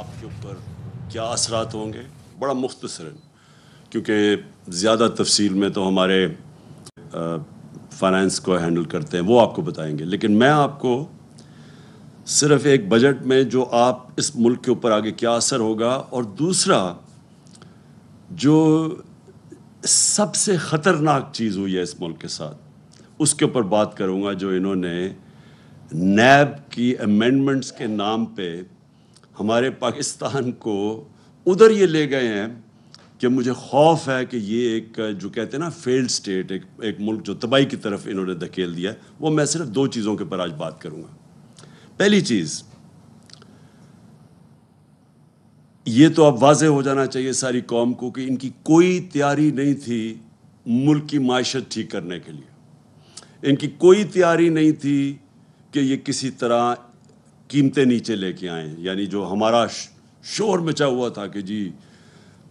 آپ کے اوپر کیا اثرات ہوں گے؟ بڑا مختصر ہے، کیونکہ زیادہ تفصیل میں تو ہمارے فائنانس کو ہینڈل کرتے ہیں، وہ آپ کو بتائیں گے. لیکن میں آپ کو صرف ایک بجٹ میں جو آپ اس ملک کے اوپر آگے کیا اثر ہوگا، اور دوسرا جو سب سے خطرناک چیز ہوئی ہے اس ملک کے ساتھ، اس کے اوپر بات کروں گا. جو انہوں نے نیب کی امینڈمنٹس کے نام پہ ہمارے پاکستان کو ادھر یہ لے گئے ہیں کہ مجھے خوف ہے کہ یہ ایک جو کہتے ہیں نا فیلڈ سٹیٹ، ایک ملک جو تباہی کی طرف انہوں نے دھکیل دیا ہے. وہ میں صرف دو چیزوں کے اوپر آج بات کروں گا. پہلی چیز یہ تو اب واضح ہو جانا چاہیے ساری قوم کو کہ ان کی کوئی تیاری نہیں تھی ملک کی معیشت ٹھیک کرنے کے لیے. ان کی کوئی تیاری نہیں تھی کہ یہ کسی طرح قیمتیں نیچے لے کے آئیں. یعنی جو ہمارا شور مچا ہوا تھا کہ جی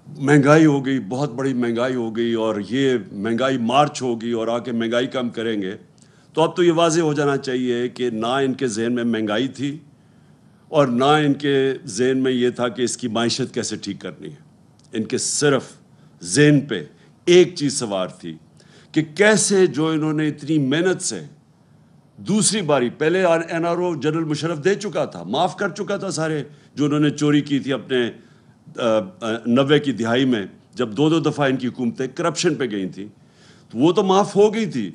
مہنگائی ہو گئی، بہت بڑی مہنگائی ہو گئی، اور یہ مہنگائی مارچ ہوگی اور آ کے مہنگائی کم کریں گے. تو اب تو یہ واضح ہو جانا چاہیے کہ نہ ان کے ذہن میں مہنگائی تھی اور نہ ان کے ذہن میں یہ تھا کہ اس کی معیشت کیسے ٹھیک کرنی ہے. ان کے صرف ذہن پہ ایک چیز سوار تھی کہ کیسے جو انہوں نے اتنی محنت سے دوسری باری، پہلے N R O general Musharraf دے چکا تھا، معاف کر چکا تھا سارے جو انہوں نے چوری کی تھی اپنے 90 کی دہائی میں، جب دو دفعہ ان کی حکومتیں کرپشن پہ گئی تھیں، تو وہ تو معاف ہو گئی تھی.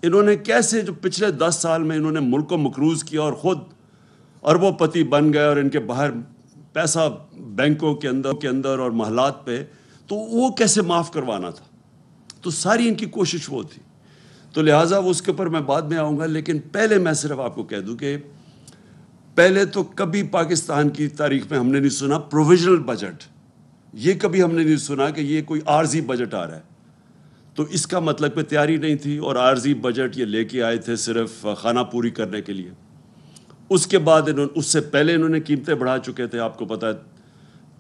انہوں نے کیسے جو پچھلے 10 سال میں انہوں نے ملک کو مقروض کیا اور خود اربوں پتی بن گئے، اور ان کے باہر پیسہ بینکوں کے اندر اور محلات پہ، تو وہ کیسے معاف کروانا تھا. تو ساری ان کی کوشش وہ تھی. تو لہٰذا اس کے اوپر میں بعد میں آؤں گا. لیکن پہلے میں صرف آپ کو کہہ دوں کہ پہلے تو کبھی پاکستان کی تاریخ میں ہم نے نہیں سنا پروویژنل بجٹ. یہ کبھی ہم نے نہیں سنا کہ یہ کوئی عارضی بجٹ آ رہا ہے. تو اس کا مطلب کہ تیاری نہیں تھی، اور عارضی بجٹ یہ لے کے آئے تھے صرف خانہ پوری کرنے کے لیے. اس کے بعد اس سے پہلے انہوں نے قیمتیں بڑھا چکے تھے. آپ کو پتہ ہے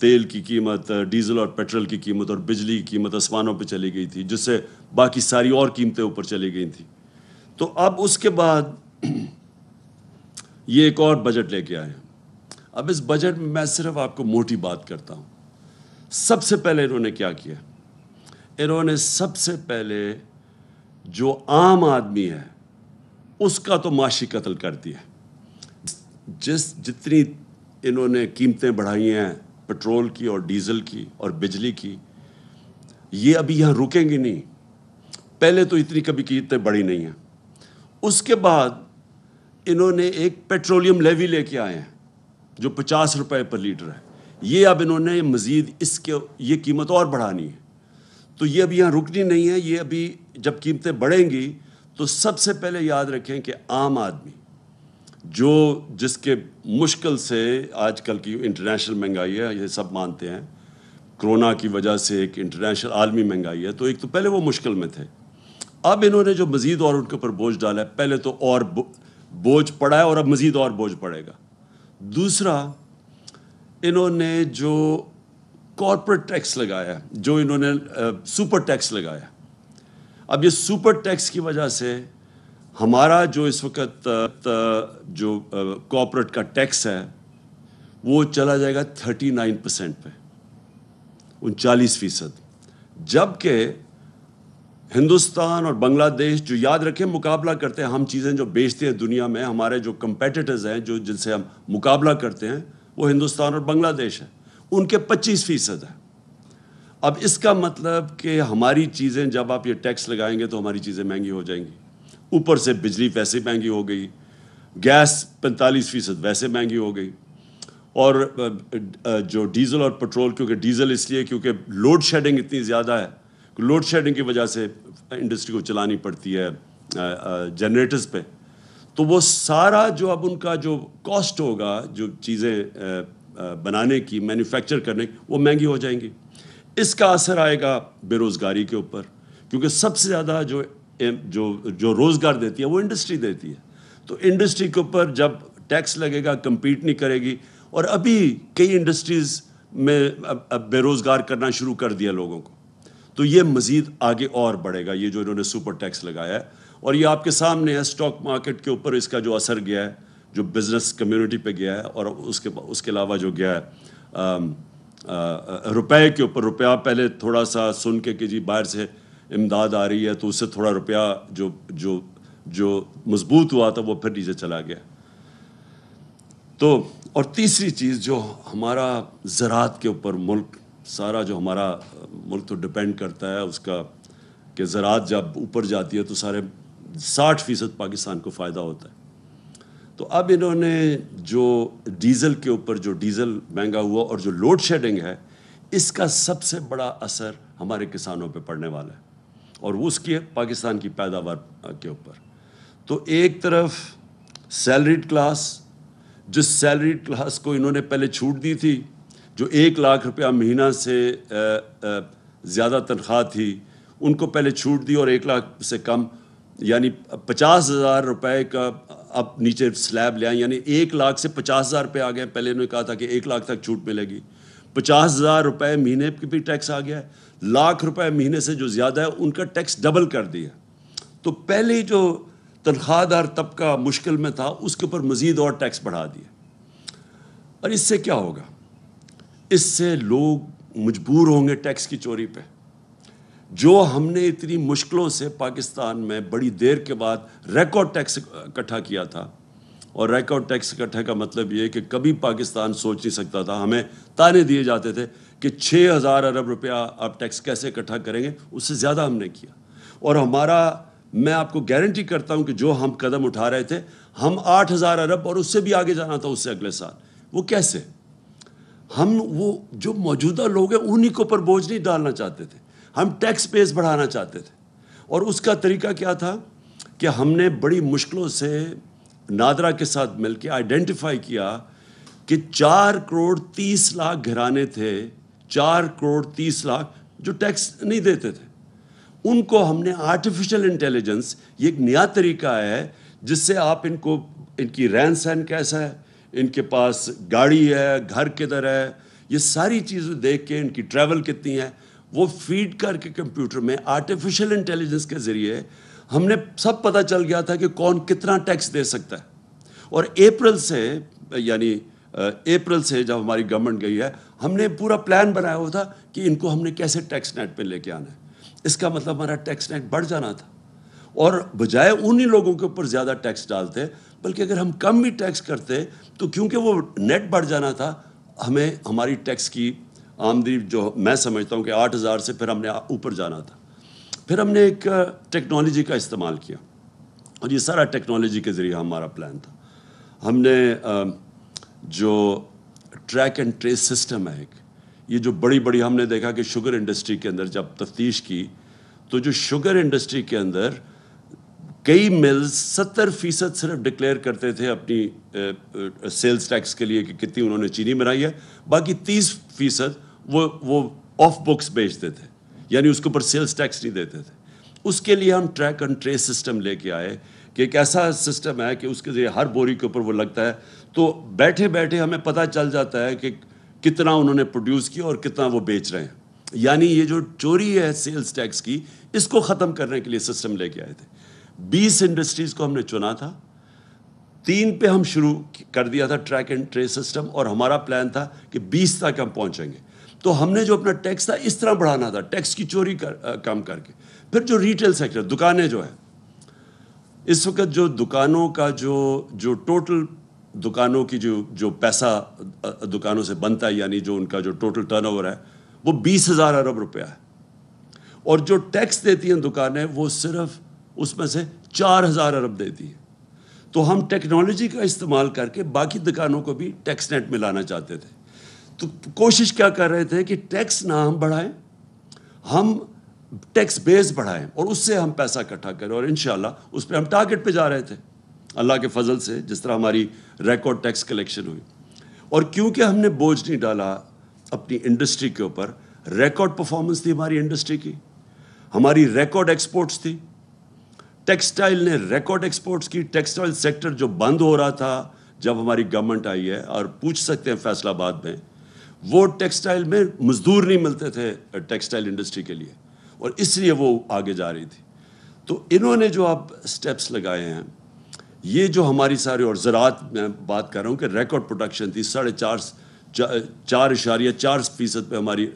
تیل کی قیمت، ڈیزل اور پیٹرول کی قیمت اور بجلی کی قیمت آسمانوں پہ چلی گئی تھی، جس سے باقی ساری اور قیمتیں اوپر چلی گئی تھیں. تو اب اس کے بعد یہ ایک اور بجٹ لے کے آئے ہیں. اب اس بجٹ میں میں صرف آپ کو موٹی بات کرتا ہوں. سب سے پہلے انہوں نے کیا کیا؟ انہوں نے سب سے پہلے جو عام آدمی ہے اس کا تو معاشی قتل کر دیا. جتنی انہوں نے قیمتیں بڑھائی ہیں پیٹرول کی اور ڈیزل کی اور بجلی کی، یہ ابھی یہاں رکیں گی نہیں. پہلے تو اتنی کبھی قیمتیں بڑھی نہیں ہیں. اس کے بعد انہوں نے ایک پیٹرولیم لیوی لے کے آئے ہیں جو 50 روپے پر لیٹر ہے. یہ اب انہوں نے مزید یہ قیمت اور بڑھانی ہے. تو یہ ابھی یہاں رکنی نہیں ہے. یہ ابھی جب قیمتیں بڑھیں گی تو سب سے پہلے یاد رکھیں کہ عام آدمی جس کے مشکل سے آج کل کی انٹرنیشنل مہنگائی ہے، یہ سب مانتے ہیں کرونا کی وجہ سے ایک انٹرنیشنل عالمی مہنگائی ہے، تو ایک تو پہلے وہ مشکل میں تھے. اب انہوں نے جو مزید اور ان کے اوپر بوجھ ڈالا ہے، پہلے تو اور بوجھ پڑا ہے اور اب مزید اور بوجھ پڑے گا. دوسرا، انہوں نے جو کارپوریٹ ٹیکس لگایا، جو انہوں نے سپر ٹیکس لگایا، اب یہ سپر ٹیکس کی وجہ سے ہمارا جو اس وقت جو کارپوریٹ کا ٹیکس ہے وہ چلا جائے گا 39% پہ، 39%. جبکہ ہندوستان اور بنگلہ دیش جو یاد رکھیں مقابلہ کرتے ہیں، ہم چیزیں جو بیچتے ہیں دنیا میں، ہمارے جو کمپیٹیٹرز ہیں جن سے ہم مقابلہ کرتے ہیں، وہ ہندوستان اور بنگلہ دیش ہے، ان کے 25% ہے. اب اس کا مطلب کہ ہماری چیزیں جب آپ یہ ٹیکس لگائیں گے تو ہماری چیزیں مہنگی ہو جائیں گی. اوپر سے بجلی ویسے مہنگی ہو گئی، گیس 45% ویسے مہنگی ہو گئی، اور جو ڈیزل اور پیٹرول، کیونکہ ڈیزل اس لیے کیونکہ لوڈ شیڈنگ اتنی زیادہ ہے، لوڈ شیڈنگ کی وجہ سے انڈسٹری کو چلانی پڑتی ہے جنریٹرز پہ، تو وہ سارا جو اب ان کا جو کاسٹ ہوگا جو چیزیں بنانے کی، مینوفیکچر کرنے کی، وہ مہنگی ہو جائیں گی. اس کا اثر آئے گا بے روزگاری کے اوپر، کیونکہ سب سے زیادہ جو روزگار دیتی ہے وہ انڈسٹری دیتی ہے. تو انڈسٹری کے اوپر جب ٹیکس لگے گا کمپیٹ نہیں کرے گی. اور ابھی کئی انڈسٹریز میں بے روزگار کرنا شروع کر دیا لوگوں کو، تو یہ مزید آگے اور بڑھے گا یہ جو انہوں نے سپر ٹیکس لگایا ہے. اور یہ آپ کے سامنے ہے اسٹاک مارکیٹ کے اوپر اس کا جو اثر گیا ہے، جو بزنس کمیونٹی پہ گیا ہے، اور اس کے علاوہ جو گیا ہے روپے کے اوپر روپیہ پہلے تھوڑا سا سن کے کہ جی باہر سے امداد آ رہی ہے تو اس سے تھوڑا روپیہ جو مضبوط ہوا تھا وہ پھر نیچے چلا گیا. تو اور تیسری چیز جو ہمارا زراعت کے اوپر ملک سارا جو ہمارا ملک تو ڈپینڈ کرتا ہے اس کا کہ زراعت جب اوپر جاتی ہے تو سارے 60% پاکستان کو فائدہ ہوتا ہے. تو اب انہوں نے جو ڈیزل کے اوپر جو ڈیزل مہنگا ہوا اور جو لوڈ شیڈنگ ہے اس کا سب سے بڑا اثر ہمارے کسانوں پہ پڑنے والا ہے اور وہ اس کی پاکستان کی پیداوار کے اوپر. تو ایک طرف سیلریڈ کلاس جس سیلریڈ کلاس کو انہوں نے پہلے چھوٹ دی تھی جو 1 لاکھ روپیہ مہینہ سے زیادہ تنخواہ تھی ان کو پہلے چھوٹ دی اور 1 لاکھ سے کم یعنی 50,000 روپے کا اب نیچے سلیب لے آئیں یعنی 1 لاکھ سے 50,000 روپے آ گئے. پہلے انہوں نے کہا تھا کہ 1 لاکھ تک چھوٹ ملے گی. 50,000 روپے مہینے کی بھی ٹیکس آ گیا ہے. 1,00,000 روپے مہینے سے جو زیادہ ہے ان کا ٹیکس ڈبل کر دیا. تو پہلے جو تنخواہ دار طبقہ مشکل میں تھا اس کے اوپر مزید اور ٹیکس بڑھا دیا. اور اس سے کیا ہوگا؟ اس سے لوگ مجبور ہوں گے ٹیکس کی چوری پہ. جو ہم نے اتنی مشکلوں سے پاکستان میں بڑی دیر کے بعد ریکارڈ ٹیکس اکٹھا کیا تھا اور ریکارڈ ٹیکس اکٹھا کا مطلب یہ کہ کبھی پاکستان سوچ نہیں سکتا تھا. ہمیں تانے دیے جاتے تھے کہ 6,000 ارب روپیہ آپ ٹیکس کیسے اکٹھا کریں گے. اس سے زیادہ ہم نے کیا اور میں آپ کو گارنٹی کرتا ہوں کہ جو ہم قدم اٹھا رہے تھے ہم 8,000 ارب اور اس سے بھی آگے جانا تھا اس سے اگلے سال. وہ کیسے؟ ہم وہ جو موجودہ لوگ ہیں انہی کے اوپر بوجھ نہیں ڈالنا چاہتے تھے. ہم ٹیکس بیس بڑھانا چاہتے تھے اور اس کا طریقہ کیا تھا کہ ہم نے بڑی مشکلوں سے نادرا کے ساتھ مل کے آئیڈینٹیفائی کیا کہ 4 کروڑ 30 لاکھ گھرانے تھے 4 کروڑ 30 لاکھ جو ٹیکس نہیں دیتے تھے. ان کو ہم نے آرٹیفیشل انٹیلیجنس یہ ایک نیا طریقہ ہے جس سے آپ ان کی رہن سہن کیسا ہے ان کے پاس گاڑی ہے گھر کدھر ہے یہ ساری چیزیں دیکھ کے ان کی ٹریول کتنی ہے وہ فیڈ کر کے کمپیوٹر میں آرٹیفیشل انٹیلیجنس کے ذریعے ہم نے سب پتہ چل گیا تھا کہ کون کتنا ٹیکس دے سکتا ہے. اور اپریل سے جب ہماری گورنمنٹ گئی ہے ہم نے پورا پلان بنایا ہوا تھا کہ ان کو ہم نے کیسے ٹیکس نیٹ پہ لے کے آنا ہے. اس کا مطلب ہمارا ٹیکس نیٹ بڑھ جانا تھا اور بجائے انہی لوگوں کے اوپر زیادہ ٹیکس ڈالتے بلکہ اگر ہم کم بھی ٹیکس کرتے تو کیونکہ وہ نیٹ بڑھ جانا تھا ہمیں ہماری ٹیکس کی آمدنی جو میں سمجھتا ہوں کہ 8,000 سے پھر ہم نے اوپر جانا تھا. پھر ہم نے ایک ٹیکنالوجی کا استعمال کیا اور یہ سارا ٹیکنالوجی کے ذریعے ہمارا پلان تھا. ہم نے جو ٹریک اینڈ ٹریس سسٹم ہے یہ جو بڑی ہم نے دیکھا کہ شوگر انڈسٹری کے اندر جب تفتیش کی تو جو شوگر انڈسٹری کے اندر کئی ملز 70% صرف ڈکلیئر کرتے تھے اپنی سیلز ٹیکس کے لیے کہ کتنی انہوں نے چینی بنائی ہے باقی 30% وہ آف بکس بیچتے تھے یعنی اس کے اوپر سیلز ٹیکس نہیں دیتے تھے. اس کے لیے ہم ٹریک اینڈ ٹریس سسٹم لے کے آئے کہ ایک ایسا سسٹم ہے کہ اس کے ذریعے ہر بوری کے اوپر وہ لگتا ہے تو بیٹھے ہمیں پتہ چل جاتا ہے کہ کتنا انہوں نے پروڈیوس کیا اور کتنا وہ بیچ رہے ہیں. یعنی یہ جو چوری ہے سیلز ٹیکس کی اس کو ختم کرنے کے لیے سسٹم لے کے آئے تھے. 20 انڈسٹریز کو ہم نے چنا تھا 3 پہ ہم شروع کر دیا تھا ٹریک اینڈ ٹریس سسٹم اور ہمارا پلان تھا کہ 20 تک ہم پہنچیں گے. تو ہم نے جو اپنا ٹیکس تھا اس طرح بڑھانا تھا ٹیکس کی چوری کم کر کے. پھر جو ریٹیل سیکٹر دکانیں جو ہیں اس وقت جو دکانوں کا جو ٹوٹل دکانوں کی جو پیسہ دکانوں سے بنتا ہے یعنی جو ان کا جو ٹوٹل ٹرن اوور ہے وہ 20,000 ارب روپیہ ہے اور جو ٹیکس دیتی ہیں دکانیں وہ صرف اس میں سے 4,000 ارب دیتی ہیں. تو ہم ٹیکنالوجی کا استعمال کر کے باقی دکانوں کو بھی ٹیکس نیٹ میں لانا چاہتے تھے. تو کوشش کیا کر رہے تھے کہ ٹیکس نہ ہم بڑھائیں ہم ٹیکس بیس بڑھائیں اور اس سے ہم پیسہ اکٹھا کریں اور انشاءاللہ اس پہ ہم ٹارگٹ پہ جا رہے تھے اللہ کے فضل سے جس طرح ہماری ریکارڈ ٹیکس کلیکشن ہوئی. اور کیونکہ ہم نے بوجھ نہیں ڈالا اپنی انڈسٹری کے اوپر ریکارڈ پرفارمنس تھی ہماری انڈسٹری کی ہماری ریکارڈ ایکسپورٹس تھی. ٹیکسٹائل نے ریکارڈ ایکسپورٹس کی. ٹیکسٹائل سیکٹر جو بند ہو رہا تھا جب ہماری گورنمنٹ آئی ہے اور پوچھ سکتے ہیں فیصل آباد میں وہ ٹیکسٹائل میں مزدور نہیں ملتے تھے ٹیکسٹائل انڈسٹری کے لیے اور اس لیے وہ آگے جا رہی تھی. تو انہوں نے جو اب سٹیپس لگائے ہیں یہ جو ہماری ساری اور زراعت میں بات کر رہا ہوں کہ ریکارڈ پروڈکشن تھی 4.4% پہ ہماری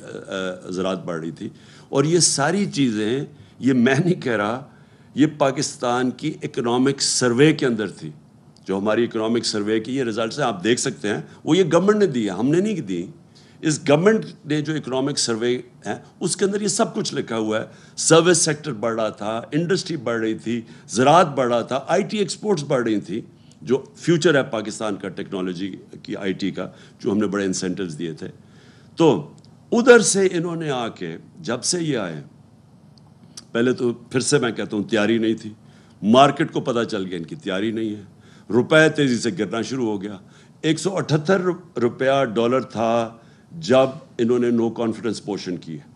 زراعت بڑھ رہی تھی. اور یہ ساری چیزیں، یہ میں نہیں کہہ رہا، یہ پاکستان کی اکنامک سروے کے اندر تھی. جو ہماری اکنامک سروے کی یہ رزلٹس ہیں، آپ دیکھ سکتے ہیں، وہ یہ گورنمنٹ نے دی ہے، ہم نے نہیں دی. اس گورنمنٹ نے جو اکنامک سروے ہے اس کے اندر یہ سب کچھ لکھا ہوا ہے. سروس سیکٹر بڑھ رہا تھا، انڈسٹری بڑھ رہی تھی، زراعت بڑھ رہا تھا، آئی ٹی ایکسپورٹس بڑھ رہی تھیں، جو فیوچر ہے پاکستان کا ٹیکنالوجی کی، آئی ٹی کا، جو ہم نے بڑے انسینٹیوز دیے تھے. تو ادھر سے انہوں نے آ کے، جب سے یہ آئے، پہلے تو پھر سے میں کہتا ہوں تیاری نہیں تھی. مارکیٹ کو پتہ چل گیا ان کی تیاری نہیں ہے. روپے تیزی سے گرنا شروع ہو گیا. 178 روپیہ ڈالر تھا جب انہوں نے نو کانفیڈنس موشن کی ہے.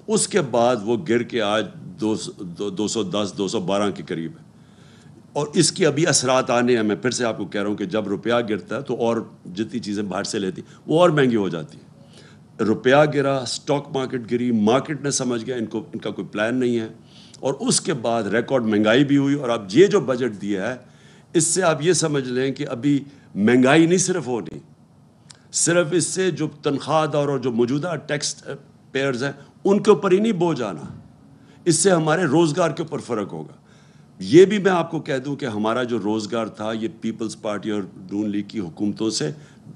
اس کے بعد وہ گر کے آج 210 212 کے قریب ہے. اور اس کی ابھی اثرات آنے ہیں. میں پھر سے آپ کو کہہ رہا ہوں کہ جب روپیہ گرتا ہے تو اور جتنی چیزیں باہر سے لیتی وہ اور مہنگی ہو جاتی ہے. روپیہ گرا، اسٹاک مارکیٹ گری، مارکیٹ نے سمجھ گیا ان کا کوئی پلان نہیں ہے. اور اس کے بعد ریکارڈ مہنگائی بھی ہوئی. اور اب یہ جو بجٹ دیا ہے، اس سے آپ یہ سمجھ لیں کہ ابھی مہنگائی نہیں صرف ہونی، صرف اس سے جو تنخواہ دار اور جو موجودہ ٹیکس پیئرز ہیں ان کے اوپر ہی نہیں بوجھ آنا، اس سے ہمارے روزگار کے اوپر فرق ہوگا. یہ بھی میں آپ کو کہہ دوں کہ ہمارا جو روزگار تھا، یہ پیپلز پارٹی اور نون لیگ کی حکومتوں سے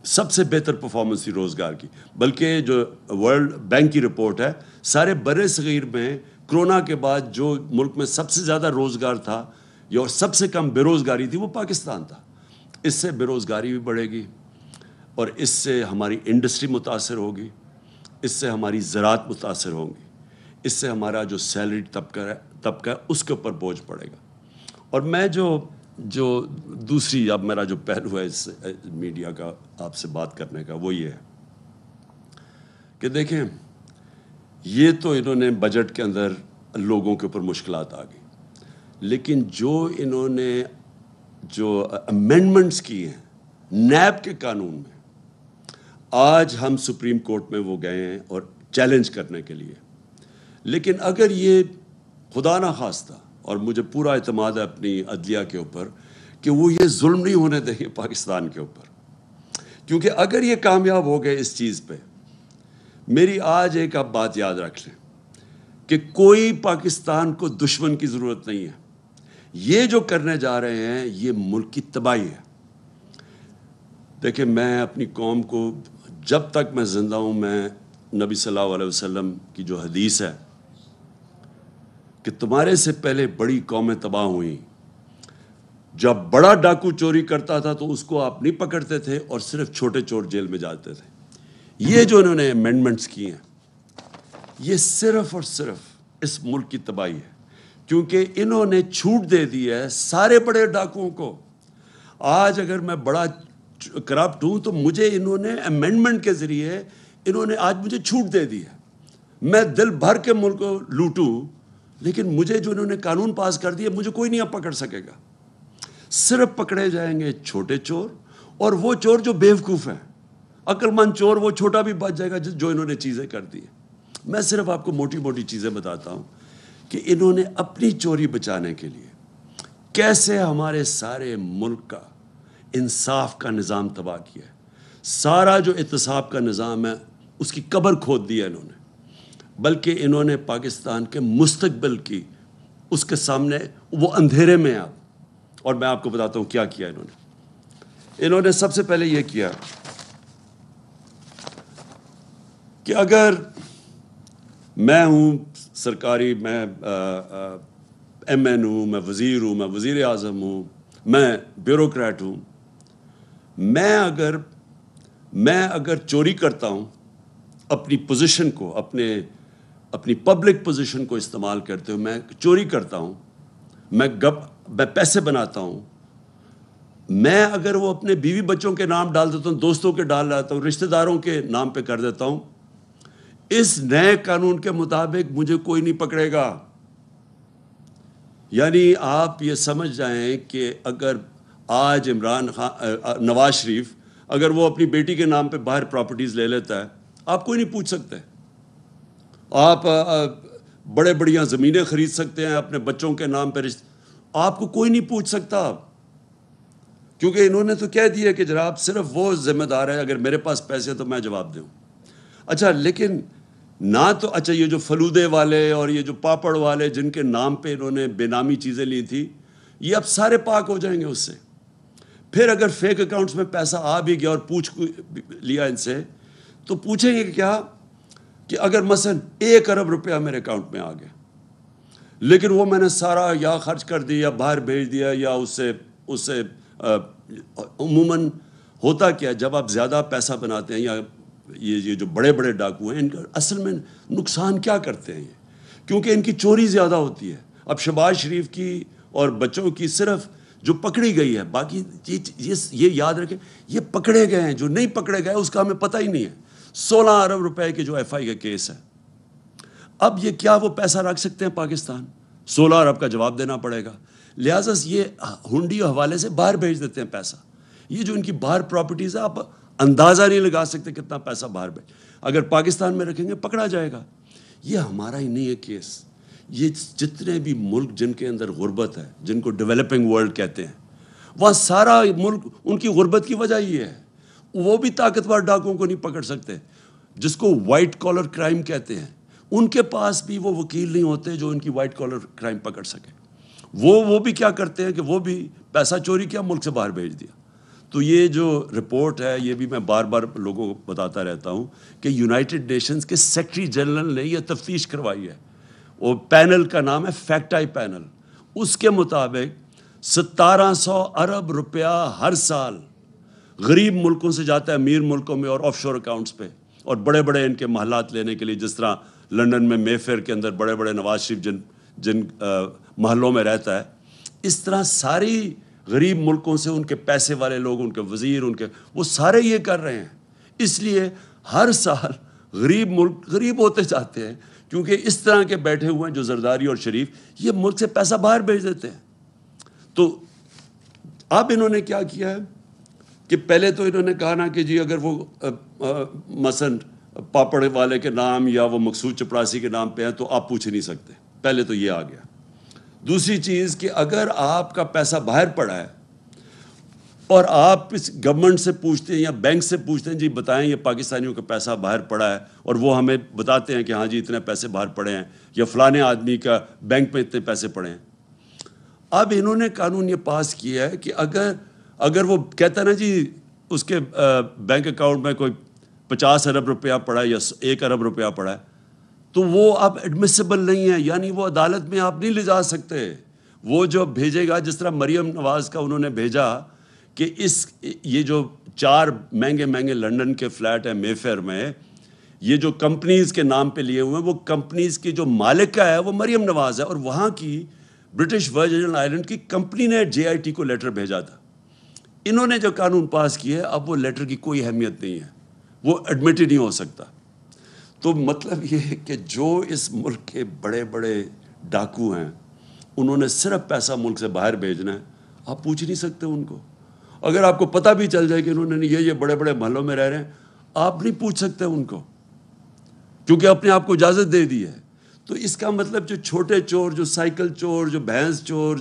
سب سے بہتر پرفارمنس تھی روزگار کی. بلکہ جو ورلڈ بینک کی رپورٹ ہے، سارے بر صغیر میں کرونا کے بعد جو ملک میں سب سے زیادہ روزگار تھا یا سب سے کم بے روزگاری تھی، وہ پاکستان تھا. اس سے بے روزگاری بھی بڑھے گی، اور اس سے ہماری انڈسٹری متاثر ہوگی، اس سے ہماری زراعت متاثر ہوگی، اس سے ہمارا جو سیلری طبقہ ہے اس کے اوپر بوجھ پڑے گا. اور میں جو دوسری اب میرا جو پہلو ہے اس میڈیا کا آپ سے بات کرنے کا، وہ یہ ہے کہ دیکھیں، یہ تو انہوں نے بجٹ کے اندر لوگوں کے اوپر مشکلات آ گئی، لیکن جو انہوں نے جو امینڈمنٹس کی ہیں نیب کے قانون میں، آج ہم سپریم کورٹ میں وہ گئے ہیں اور چیلنج کرنے کے لیے. لیکن اگر یہ خدا نہ خواستہ، اور مجھے پورا اعتماد ہے اپنی عدلیہ کے اوپر کہ وہ یہ ظلم نہیں ہونے دیں گے پاکستان کے اوپر، کیونکہ اگر یہ کامیاب ہو گئے اس چیز پہ، میری آج ایک آپ بات یاد رکھ لیں کہ کوئی پاکستان کو دشمن کی ضرورت نہیں ہے. یہ جو کرنے جا رہے ہیں یہ ملک کی تباہی ہے. دیکھیں، میں اپنی قوم کو جب تک میں زندہ ہوں، میں نبی صلی اللہ علیہ وسلم کی جو حدیث ہے کہ تمہارے سے پہلے بڑی قومیں تباہ ہوئیں، جب بڑا ڈاکو چوری کرتا تھا تو اس کو آپ نہیں پکڑتے تھے اور صرف چھوٹے چور جیل میں جاتے تھے. یہ جو انہوں نے امینڈمنٹس کی ہیں، یہ صرف اور صرف اس ملک کی تباہی ہے، کیونکہ انہوں نے چھوٹ دے دی ہے سارے بڑے ڈاکوؤں کو. آج اگر میں بڑا کرپٹ ہوں تو مجھے انہوں نے امینڈمنٹ کے ذریعے انہوں نے آج مجھے چھوٹ دے دی ہے. میں دل بھر کے ملک کو لوٹوں، لیکن مجھے جو انہوں نے قانون پاس کر دیا، مجھے کوئی نہیں اب پکڑ سکے گا. صرف پکڑے جائیں گے چھوٹے چور، اور وہ چور جو بیوقوف ہیں. عقل مند چور وہ چھوٹا بھی بچ جائے گا جو انہوں نے چیزیں کر دی ہیں. میں صرف آپ کو موٹی موٹی چیزیں بتاتا ہوں کہ انہوں نے اپنی چوری بچانے کے لیے کیسے ہمارے سارے ملک کا انصاف کا نظام تباہ کیا ہے. سارا جو احتساب کا نظام ہے اس کی قبر کھود دی ہے انہوں نے. بلکہ انہوں نے پاکستان کے مستقبل کی، اس کے سامنے وہ اندھیرے میں آپ. اور میں آپ کو بتاتا ہوں کیا کیا انہوں نے سب سے پہلے یہ کیا کہ اگر میں ہوں سرکاری، میں ایم این ہوں، میں وزیر ہوں، میں وزیر اعظم ہوں، میں بیوروکریٹ ہوں، میں اگر چوری کرتا ہوں، اپنی پوزیشن کو، اپنی پبلک پوزیشن کو استعمال کرتے ہوئے میں چوری کرتا ہوں، میں پیسے بناتا ہوں، میں اگر وہ اپنے بیوی بچوں کے نام ڈال دیتا ہوں، دوستوں کے ڈال دیتا ہوں، رشتہ داروں کے نام پہ کر دیتا ہوں، اس نئے قانون کے مطابق مجھے کوئی نہیں پکڑے گا. یعنی آپ یہ سمجھ جائیں کہ اگر آج نواز شریف اگر وہ اپنی بیٹی کے نام پہ باہر پراپرٹیز لے لیتا ہے، آپ کوئی نہیں پوچھ سکتے. آپ بڑے بڑیاں زمینیں خرید سکتے ہیں اپنے بچوں کے نام پہ، آپ کو کوئی نہیں پوچھ سکتا. کیونکہ انہوں نے تو کہہ دیا کہ جناب صرف وہ ذمہ دار ہے، اگر میرے پاس پیسے تو میں جواب دوں. اچھا لیکن نہ تو اچھا یہ جو فلودے والے اور یہ جو پاپڑ والے جن کے نام پہ انہوں نے بے نامی چیزیں لی تھی، یہ اب سارے پاک ہو جائیں گے اس سے. پھر اگر فیک اکاؤنٹس میں پیسہ آ بھی گیا اور پوچھ لیا ان سے، تو پوچھیں گے کیا کہ اگر مثلا 1 ارب روپیہ میرے اکاؤنٹ میں آ گیا، لیکن وہ میں نے سارا یا خرچ کر دیا یا باہر بھیج دیا یا اس سے عموماً ہوتا کیا، جب آپ زیادہ پیسہ بناتے ہیں یا یہ جو بڑے بڑے ڈاکو ہیں، ان کا اصل میں نقصان کیا کرتے ہیں یہ؟ کیونکہ ان کی چوری زیادہ ہوتی ہے. اب شہباز شریف کی اور بچوں کی صرف جو پکڑی گئی ہے، باقی یہ یاد رکھیں یہ پکڑے گئے ہیں، جو نہیں پکڑے گئے اس کا ہمیں پتہ ہی نہیں ہے. 16 ارب روپے کے جو ایف آئی کا کیس ہے، اب یہ کیا وہ پیسہ رکھ سکتے ہیں پاکستان؟ 16 ارب کا جواب دینا پڑے گا. لہٰذا یہ ہنڈی حوالے سے باہر بھیج دیتے ہیں پیسہ. یہ جو ان کی باہر پراپرٹیز ہے، آپ اندازہ نہیں لگا سکتے کتنا پیسہ باہر بھیج. اگر پاکستان میں رکھیں گے پکڑا جائے گا. یہ ہمارا ہی نہیں ہے کیس، یہ جتنے بھی ملک جن کے اندر غربت ہے، جن کو ڈیولپنگ ورلڈ کہتے ہیں، وہاں سارا ملک ان کی غربت کی وجہ یہ ہے. وہ بھی طاقتور ڈاکوں کو نہیں پکڑ سکتے، جس کو وائٹ کالر کرائم کہتے ہیں. ان کے پاس بھی وہ وکیل نہیں ہوتے جو ان کی وائٹ کالر کرائم پکڑ سکے. وہ بھی کیا کرتے ہیں کہ وہ بھی پیسہ چوری کیا، ملک سے باہر بھیج دیا. تو یہ جو رپورٹ ہے، یہ بھی میں بار بار لوگوں کو بتاتا رہتا ہوں کہ یونائٹڈ نیشنز کے سیکرٹری جنرل نے یہ تفتیش کروائی ہے. وہ پینل کا نام ہے فیکٹ آئی پینل. اس کے مطابق 1700 ارب روپیہ ہر سال غریب ملکوں سے جاتا ہے امیر ملکوں میں اور آف شور اکاؤنٹس پہ، اور بڑے بڑے ان کے محلات لینے کے لیے، جس طرح لنڈن میں مے فیئر کے اندر بڑے بڑے نواز شریف جن محلوں میں رہتا ہے، اس طرح ساری غریب ملکوں سے ان کے پیسے والے لوگ، ان کے وزیر، وہ سارے یہ کر رہے ہیں. اس لیے ہر سال غریب ملک غریب ہوتے جاتے ہیں، کیونکہ اس طرح کے بیٹھے ہوئے ہیں جو زرداری اور شریف، یہ ملک سے پیسہ باہر بھیج دیتے ہیں. تو اب انہوں نے کیا کیا ہے کہ پہلے تو انہوں نے کہا نا کہ جی اگر وہ مثلا پاپڑ والے کے نام یا وہ مقصود چپراسی کے نام پہ ہیں تو آپ پوچھ نہیں سکتے. پہلے تو یہ آ گیا. دوسری چیز کہ اگر آپ کا پیسہ باہر پڑا ہے اور آپ اس گورنمنٹ سے پوچھتے ہیں یا بینک سے پوچھتے ہیں جی بتائیں یہ پاکستانیوں کا پیسہ باہر پڑا ہے، اور وہ ہمیں بتاتے ہیں کہ ہاں جی اتنے پیسے باہر پڑے ہیں یا فلانے آدمی کا بینک میں اتنے پیسے پڑے ہیں. اب انہوں نے قانون یہ پاس کیا ہے کہ اگر وہ کہتا ہے نا جی اس کے بینک اکاؤنٹ میں کوئی 50 ارب روپیہ پڑا ہے یا 1 ارب روپیہ پڑا ہے، تو وہ اب ایڈمیسیبل نہیں ہے، یعنی وہ عدالت میں آپ نہیں لے جا سکتے. وہ جو بھیجے گا، جس طرح مریم نواز کا انہوں نے بھیجا کہ یہ جو 4 مہنگے لنڈن کے فلیٹ ہیں مے فیئر میں، یہ جو کمپنیز کے نام پہ لیے ہوئے ہیں، وہ کمپنیز کی جو مالک کا ہے وہ مریم نواز ہے، اور وہاں کی برٹش ورجن آئلینڈ کی کمپنی نے جے آئی ٹی کو لیٹر بھیجا تھا. انہوں نے جو قانون پاس کیا ہے، اب وہ لیٹر کی کوئی اہمیت نہیں ہے، وہ ایڈمٹ ہی نہیں ہو سکتا. تو مطلب یہ ہے کہ جو اس ملک کے بڑے بڑے ڈاکو ہیں، انہوں نے صرف پیسہ ملک سے باہر بھیجنا ہے. آپ پوچھ نہیں سکتے ان کو. اگر آپ کو پتہ بھی چل جائے کہ انہوں نے یہ بڑے بڑے محلوں میں رہ رہے ہیں، آپ نہیں پوچھ سکتے ان کو، کیونکہ اپنے آپ کو اجازت دے دی ہے. تو اس کا مطلب جو چھوٹے چور، جو سائیکل چور، جو بھینس چور،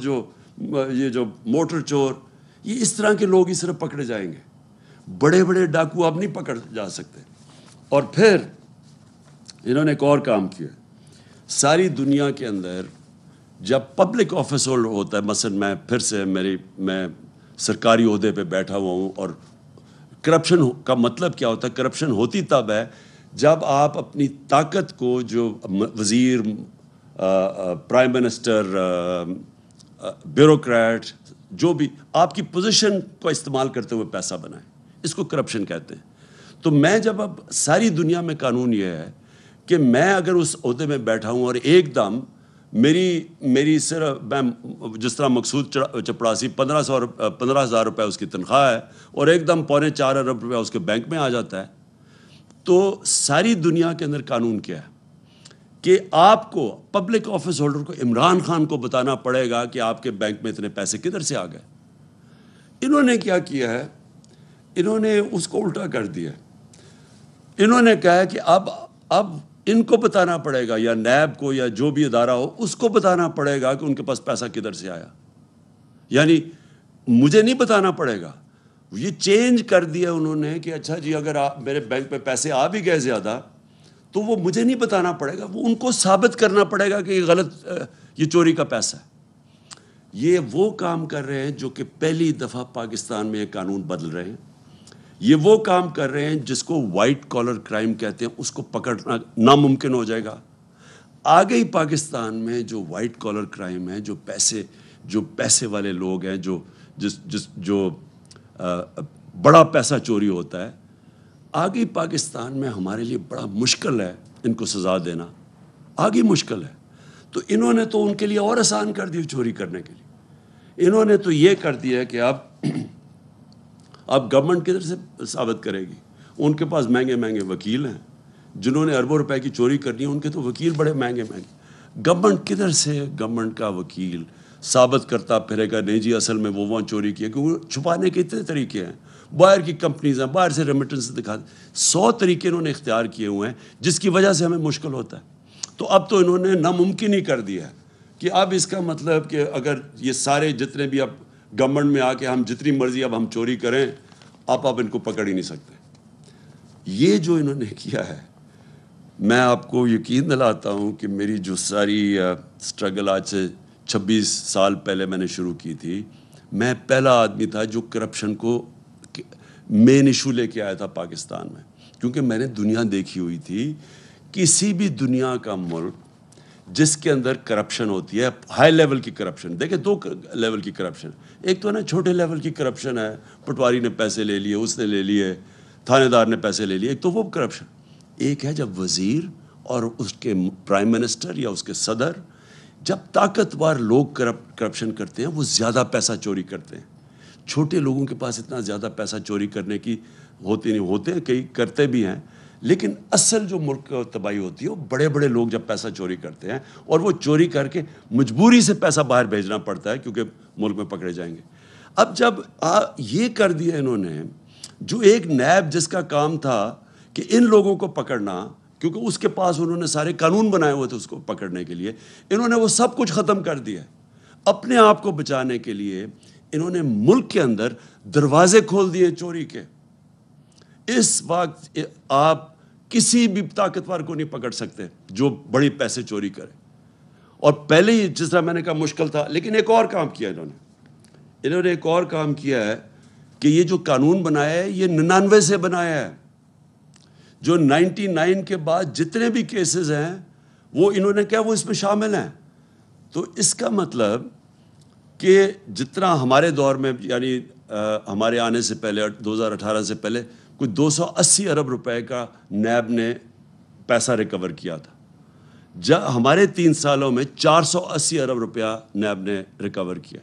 یہ جو موٹر چور، یہ اس طرح کے لوگ ہی صرف پکڑے جائیں گے. بڑے بڑے ڈاکو آپ نہیں پکڑ جا سکتے. اور پھر انہوں نے ایک اور کام کیا. ساری دنیا کے اندر جب پبلک آفس ہولڈر ہوتا ہے، مثلا میں سرکاری عہدے پہ بیٹھا ہوا ہوں، اور کرپشن کا مطلب کیا ہوتا ہے؟ کرپشن ہوتی تب ہے جب آپ اپنی طاقت کو، جو وزیر، پرائم منسٹر، بیوروکریٹ، جو بھی آپ کی پوزیشن کو استعمال کرتے ہوئے پیسہ بنائیں، اس کو کرپشن کہتے ہیں. تو میں جب اب ساری دنیا میں قانون یہ ہے کہ میں اگر اس عہدے میں بیٹھا ہوں اور ایک دم میری صرف میں جس طرح مقصود چپراسی 15,000 روپے اس کی تنخواہ ہے، اور ایک دم 3.25 ارب روپے اس کے بینک میں آ جاتا ہے، تو ساری دنیا کے اندر قانون کیا ہے کہ آپ کو، پبلک آفس ہولڈر کو، عمران خان کو بتانا پڑے گا کہ آپ کے بینک میں اتنے پیسے کدھر سے آ گئے. انہوں نے کیا کیا ہے؟ انہوں نے اس کو الٹا کر دیا. انہوں نے کہا کہ اب ان کو بتانا پڑے گا، یا نیب کو یا جو بھی ادارہ ہو اس کو بتانا پڑے گا کہ ان کے پاس پیسہ کدھر سے آیا. یعنی مجھے نہیں بتانا پڑے گا. یہ چینج کر دیا انہوں نے کہ اچھا جی اگر آپ میرے بینک میں پیسے آ بھی گئے زیادہ تو وہ مجھے نہیں بتانا پڑے گا, وہ ان کو ثابت کرنا پڑے گا کہ یہ غلط, یہ چوری کا پیسہ ہے. یہ وہ کام کر رہے ہیں جو کہ پہلی دفعہ پاکستان میں یہ قانون بدل رہے ہیں. یہ وہ کام کر رہے ہیں جس کو وائٹ کالر کرائم کہتے ہیں, اس کو پکڑنا ناممکن ہو جائے گا. آگے ہی پاکستان میں جو وائٹ کالر کرائم ہے, جو پیسے والے لوگ ہیں, جو بڑا پیسہ چوری ہوتا ہے, آگے پاکستان میں ہمارے لیے بڑا مشکل ہے ان کو سزا دینا, آگے مشکل ہے. تو انہوں نے تو ان کے لیے اور آسان کر دی چوری کرنے کے لیے. انہوں نے تو یہ کر دیا کہ اب گورنمنٹ کدھر سے ثابت کرے گی. ان کے پاس مہنگے مہنگے وکیل ہیں, جنہوں نے اربوں روپے کی چوری کرنی ہے ان کے تو وکیل بڑے مہنگے مہنگے. گورنمنٹ کدھر سے گورنمنٹ کا وکیل ثابت کرتا پھرے گا نہیں جی اصل میں وہ وہاں چوری کی ہے, کیونکہ چھپانے کے اتنے طریقے ہیں. باہر کی کمپنیز ہیں, باہر سے ریمیٹنس دکھا, 100 طریقے انہوں نے اختیار کیے ہوئے ہیں جس کی وجہ سے ہمیں مشکل ہوتا ہے. تو اب تو انہوں نے ناممکن ہی کر دیا ہے کہ اب اس کا مطلب کہ اگر یہ سارے جتنے بھی اب گورنمنٹ میں آ کے ہم جتنی مرضی اب ہم چوری کریں, آپ ان کو پکڑ ہی نہیں سکتے. یہ جو انہوں نے کیا ہے, میں آپ کو یقین دلاتا ہوں کہ میری جو ساری سٹرگل آج سے 26 سال پہلے میں نے شروع کی تھی, میں پہلا آدمی تھا جو کرپشن کو مین ایشو لے کے آیا تھا پاکستان میں. کیونکہ میں نے دنیا دیکھی ہوئی تھی, کسی بھی دنیا کا ملک جس کے اندر کرپشن ہوتی ہے, ہائی لیول کی کرپشن, دیکھیں 2 لیول کی کرپشن, ایک تو نا چھوٹے لیول کی کرپشن ہے, پٹواری نے پیسے لے لیے, اس نے لے لیے, تھانے دار نے پیسے لے لیے, ایک تو وہ کرپشن. ایک ہے جب وزیر اور اس کے پرائم منسٹر یا اس کے صدر, جب طاقتور لوگ کرپشن کرتے ہیں وہ زیادہ پیسہ چوری کرتے ہیں. چھوٹے لوگوں کے پاس اتنا زیادہ پیسہ چوری کرنے کی ہوتی نہیں, ہوتے ہیں کئی کرتے بھی ہیں, لیکن اصل جو ملک کا تباہی ہوتی ہے وہ بڑے بڑے لوگ جب پیسہ چوری کرتے ہیں, اور وہ چوری کر کے مجبوری سے پیسہ باہر بھیجنا پڑتا ہے کیونکہ ملک میں پکڑے جائیں گے. اب جب یہ کر دیا انہوں نے, جو ایک نیب جس کا کام تھا کہ ان لوگوں کو پکڑنا, کیونکہ اس کے پاس انہوں نے سارے قانون بنائے ہوئے تھے اس کو پکڑنے کے لیے, انہوں نے وہ سب کچھ ختم کر دیا. اپنے آپ کو بچانے کے لیے انہوں نے ملک کے اندر دروازے کھول دیے چوری کے. اس وقت آپ کسی بھی طاقتور کو نہیں پکڑ سکتے جو بڑی پیسے چوری کرے. اور پہلے ہی جس طرح میں نے کہا مشکل تھا, لیکن ایک اور کام کیا انہوں نے ایک اور کام کیا ہے کہ یہ جو قانون بنایا ہے یہ 99 سے بنایا ہے. جو 99 کے بعد جتنے بھی کیسز ہیں وہ انہوں نے کیا وہ اس میں شامل ہیں. تو اس کا مطلب کہ جتنا ہمارے دور میں, یعنی ہمارے آنے سے پہلے 2018 سے پہلے کوئی 280 ارب روپے کا نیب نے پیسہ ریکور کیا تھا, جب ہمارے 3 سالوں میں 480 ارب روپیہ نیب نے ریکور کیا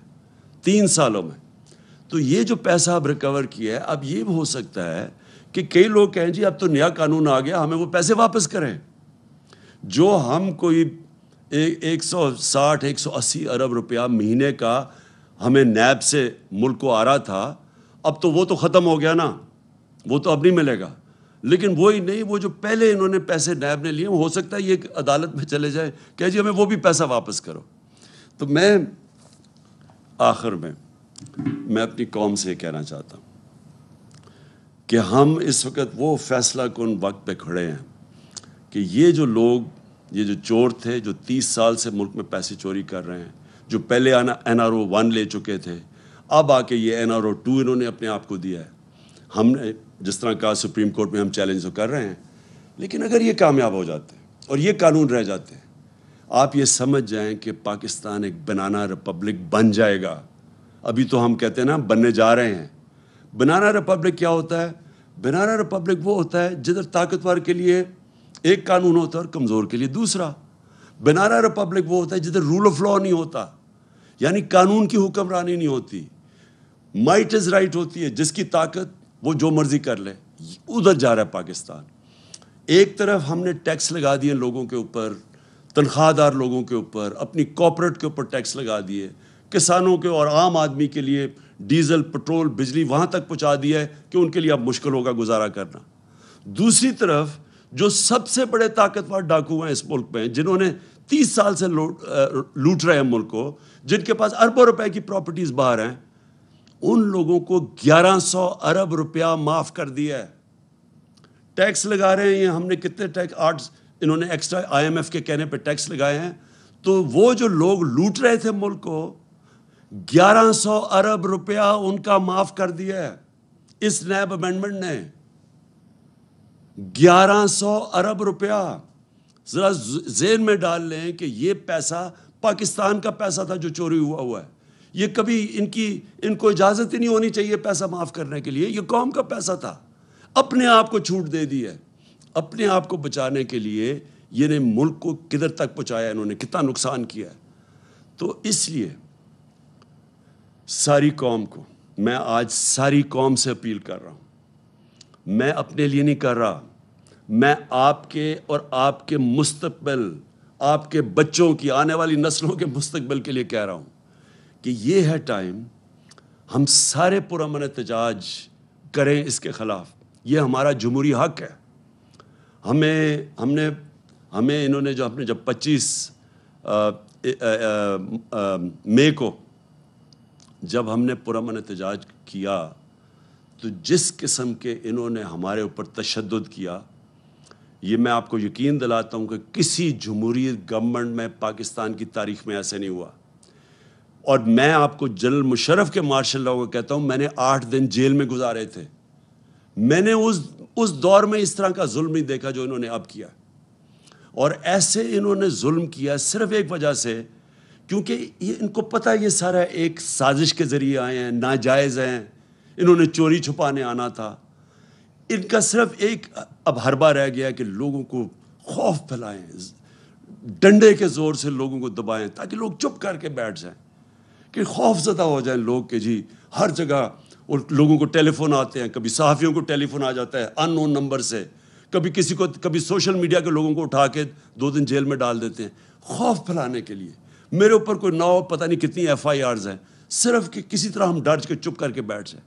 3 سالوں میں. تو یہ جو پیسہ اب ریکور کیا ہے, اب یہ ہو سکتا ہے کہ کئی لوگ کہیں جی اب تو نیا قانون آ گیا, ہمیں وہ پیسے واپس کریں. جو ہم کوئی 160-180 ارب روپیہ مہینے کا ہمیں نیب سے ملک کو آ رہا تھا, اب تو وہ تو ختم ہو گیا نا, وہ تو اب نہیں ملے گا. لیکن وہی نہیں, وہ جو پہلے انہوں نے پیسے نیب نے لیے, ہو سکتا ہے یہ عدالت میں چلے جائے کہ جی ہمیں وہ بھی پیسہ واپس کرو. تو میں آخر میں اپنی قوم سے کہنا چاہتا ہوں کہ ہم اس وقت وہ فیصلہ کن وقت پہ کھڑے ہیں کہ یہ جو لوگ, یہ جو چور تھے جو 30 سال سے ملک میں پیسے چوری کر رہے ہیں, جو پہلے NRO 1 لے چکے تھے, اب آ کے یہ NRO 2 انہوں نے اپنے آپ کو دیا ہے. ہم نے جس طرح کہا سپریم کورٹ میں ہم چیلنج تو کر رہے ہیں, لیکن اگر یہ کامیاب ہو جاتے ہیں اور یہ قانون رہ جاتے ہیں, آپ یہ سمجھ جائیں کہ پاکستان ایک بنانا ریپبلک بن جائے گا. ابھی تو ہم کہتے ہیں نا بننے جا رہے ہیں. بنانا ریپبلک کیا ہوتا ہے؟ بنانا ریپبلک وہ ہوتا ہے جدھر طاقتور کے لیے ایک قانون ہوتا ہے اور کمزور کے لیے دوسرا. بنانا ریپبلک وہ ہوتا ہے جدھر رول آف لا نہیں ہوتا, یعنی قانون کی حکمرانی نہیں ہوتی, مائٹ از رائٹ ہوتی ہے, جس کی طاقت وہ جو مرضی کر لے. ادھر جا رہا ہے پاکستان. ایک طرف ہم نے ٹیکس لگا دیے لوگوں کے اوپر, تنخواہ دار لوگوں کے اوپر, اپنی کارپوریٹ کے اوپر ٹیکس لگا دیے, کسانوں کے اور عام آدمی کے لیے ڈیزل, پٹرول, بجلی وہاں تک پہنچا دیا ہے کہ ان کے لیے اب مشکل ہوگا گزارا کرنا. دوسری طرف جو سب سے بڑے طاقتور ڈاکو ہیں اس ملک میں, جنہوں نے 30 سال سے لوٹ رہے ہیں ملک کو, جن کے پاس اربوں روپے کی پراپرٹیز باہر ہیں, ان لوگوں کو 1100 ارب روپیہ معاف کر دیا ہے. ٹیکس لگا رہے ہیں یہ ہم نے کتنے ٹیکس 8 انہوں نے ایکسٹرا IMF کے کہنے پہ ٹیکس لگائے ہیں. تو وہ جو لوگ لوٹ رہے تھے ملک کو 1100 ارب روپیہ ان کا معاف کر دیا ہے اس نیب امینڈمنٹ نے. 1100 ارب روپیہ. ذرا ذہن میں ڈال لیں کہ یہ پیسہ پاکستان کا پیسہ تھا جو چوری ہوا ہے. یہ کبھی ان کو اجازت ہی نہیں ہونی چاہیے پیسہ معاف کرنے کے لیے. یہ قوم کا پیسہ تھا. اپنے آپ کو چھوٹ دے دی ہے. اپنے آپ کو بچانے کے لیے یہ نے ملک کو کدھر تک پہنچایا, انہوں نے کتنا نقصان کیا ہے. تو اس لیے ساری قوم کو میں آج ساری قوم سے اپیل کر رہا ہوں. میں اپنے لیے نہیں کر رہا, میں آپ کے اور آپ کے مستقبل, آپ کے بچوں کی, آنے والی نسلوں کے مستقبل کے لیے کہہ رہا ہوں کہ یہ ہے ٹائم ہم سارے پرامن احتجاج کریں اس کے خلاف. یہ ہمارا جمہوری حق ہے. ہمیں انہوں نے جب 25 مئی کو جب ہم نے پرامن احتجاج کیا تو جس قسم کے انہوں نے ہمارے اوپر تشدد کیا, یہ میں آپ کو یقین دلاتا ہوں کہ کسی جمہوریت گورنمنٹ میں پاکستان کی تاریخ میں ایسے نہیں ہوا. اور میں آپ کو جنرل مشرف کے مارشل لاء کو کہتا ہوں, میں نے 8 دن جیل میں گزارے تھے. میں نے اس دور میں اس طرح کا ظلم نہیں دیکھا جو انہوں نے اب کیا. اور ایسے انہوں نے ظلم کیا صرف ایک وجہ سے, کیونکہ ان کو پتہ ہے یہ سارا ایک سازش کے ذریعے آئے ہیں, ناجائز ہیں, انہوں نے چوری چھپانے آنا تھا. ان کا صرف ایک اب حربہ رہ گیا کہ لوگوں کو خوف پھیلائیں, ڈنڈے کے زور سے لوگوں کو دبائیں تاکہ لوگ چپ کر کے بیٹھ جائیں, کہ خوف زدہ ہو جائیں لوگ کہ جی ہر جگہ. اور لوگوں کو ٹیلی فون آتے ہیں, کبھی صحافیوں کو ٹیلی فون آ جاتا ہے ان نون نمبر سے, کبھی سوشل میڈیا کے لوگوں کو اٹھا کے 2 دن جیل میں ڈال دیتے ہیں خوف پھیلانے کے لیے. میرے اوپر کوئی 9 پتہ نہیں کتنی FIRs ہیں, صرف کہ کسی طرح ہم ڈر کے چپ کر کے بیٹھ جائیں.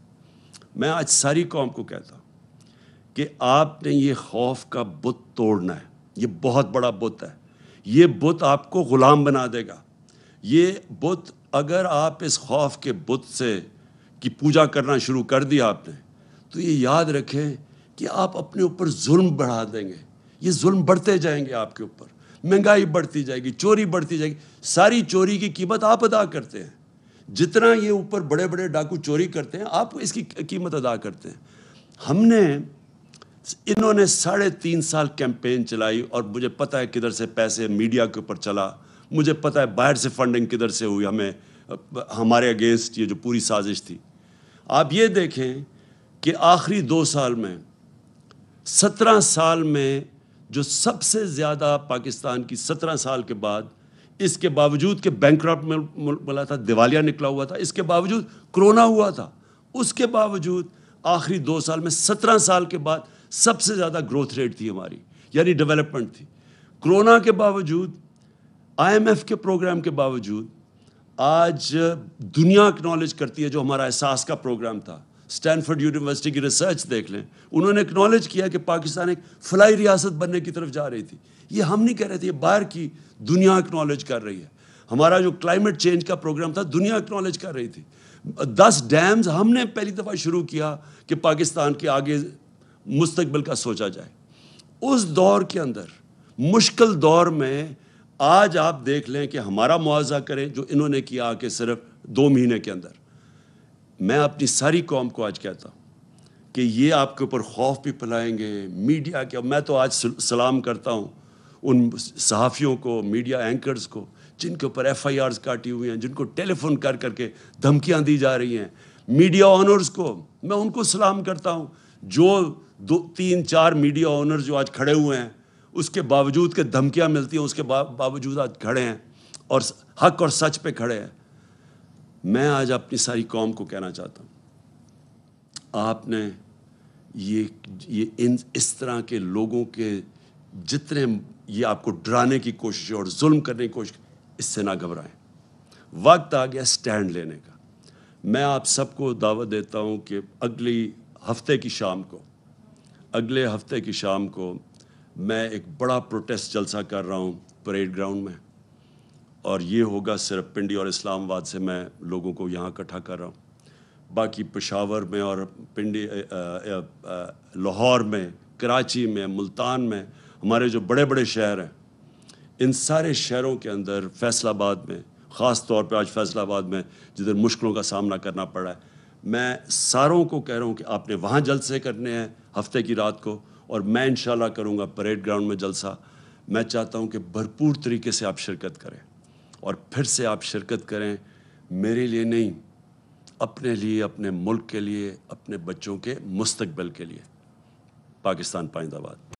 میں آج ساری قوم کو کہتا ہوں کہ آپ نے یہ خوف کا بت توڑنا ہے. یہ بہت بڑا بت ہے. یہ بت آپ کو غلام بنا دے گا. یہ بت, اگر آپ اس خوف کے بت سے کی پوجا کرنا شروع کر دیا آپ نے, تو یہ یاد رکھیں کہ آپ اپنے اوپر ظلم بڑھا دیں گے. یہ ظلم بڑھتے جائیں گے آپ کے اوپر, مہنگائی بڑھتی جائے گی, چوری بڑھتی جائے گی. ساری چوری کی قیمت آپ ادا کرتے ہیں. جتنا یہ اوپر بڑے بڑے ڈاکو چوری کرتے ہیں, آپ اس کی قیمت ادا کرتے ہیں. انہوں نے 3.5 سال کیمپین چلائی, اور مجھے پتہ ہے کدھر سے پیسے میڈیا کے اوپر چلا, مجھے پتہ ہے باہر سے فنڈنگ کدھر سے ہوئی ہمارے اگینسٹ یہ جو پوری سازش تھی. آپ یہ دیکھیں کہ آخری 2 سال میں 17 سال میں جو سب سے زیادہ پاکستان کی 17 سال کے بعد, اس کے باوجود کہ بینکرپٹ ملا تھا, دیوالیہ نکلا ہوا تھا, اس کے باوجود کرونا ہوا تھا, اس کے باوجود آخری 2 سال میں 17 سال کے بعد سب سے زیادہ گروتھ ریٹ تھی ہماری, یعنی ڈیولپمنٹ تھی. کرونا کے باوجود, IMF کے پروگرام کے باوجود, آج دنیا اکنالج کرتی ہے جو ہمارا احساس کا پروگرام تھا. اسٹینفورڈ یونیورسٹی کی ریسرچ دیکھ لیں, انہوں نے اکنالج کیا کہ پاکستان ایک فلائی ریاست بننے کی طرف جا رہی تھی. یہ ہم نہیں کہہ رہے تھے, یہ باہر کی دنیا اکنالج کر رہی ہے. ہمارا جو کلائمیٹ چینج کا پروگرام تھا, دنیا اکنالج کر رہی تھی. 10 ڈیمز ہم نے پہلی دفعہ شروع کیا کہ پاکستان کے آگے مستقبل کا سوچا جائے. اس دور کے اندر, مشکل دور میں, آج آپ دیکھ لیں کہ ہمارا معاوضہ کریں جو انہوں نے کیا کہ صرف 2 مہینے کے اندر. میں اپنی ساری قوم کو آج کہتا ہوں کہ یہ آپ کے اوپر خوف بھی پھیلائیں گے میڈیا کے. میں تو آج سلام کرتا ہوں ان صحافیوں کو, میڈیا اینکرز کو, جن کے اوپر FIRs کاٹی ہوئی ہیں, جن کو ٹیلی فون کر کے دھمکیاں دی جا رہی ہیں. میڈیا آنرز کو میں ان کو سلام کرتا ہوں, جو 2-3-4 میڈیا آنرز جو آج کھڑے ہوئے ہیں, اس کے باوجود کہ دھمکیاں ملتی ہیں, اس کے باوجود آج کھڑے ہیں اور حق اور سچ پہ کھڑے ہیں. میں آج اپنی ساری قوم کو کہنا چاہتا ہوں, آپ نے اس طرح کے لوگوں کے جتنے یہ آپ کو ڈرانے کی کوشش اور ظلم کرنے کی کوشش, اس سے نہ گھبرائیں. وقت آ گیا سٹینڈ لینے کا. میں آپ سب کو دعوت دیتا ہوں کہ اگلے ہفتے کی شام کو میں ایک بڑا پروٹیسٹ جلسہ کر رہا ہوں پریڈ گراؤنڈ میں, اور یہ ہوگا صرف پنڈی اور اسلام آباد سے میں لوگوں کو یہاں اکٹھا کر رہا ہوں. باقی پشاور میں اور پنڈی لاہور میں، کراچی میں، ملتان میں، ہمارے جو بڑے بڑے شہر ہیں، ان سارے شہروں کے اندر، فیصل آباد میں خاص طور پہ، آج فیصل آباد میں جدھر مشکلوں کا سامنا کرنا پڑا ہے، میں ساروں کو کہہ رہا ہوں کہ آپ نے وہاں جلسے کرنے ہیں ہفتے کی رات کو، اور میں انشاءاللہ کروں گا پریڈ گراؤنڈ میں جلسہ. میں چاہتا ہوں کہ بھرپور طریقے سے آپ شرکت کریں، اور پھر سے آپ شرکت کریں میرے لیے نہیں، اپنے لیے، اپنے ملک کے لیے، اپنے بچوں کے مستقبل کے لیے. پاکستان پائندہ باد.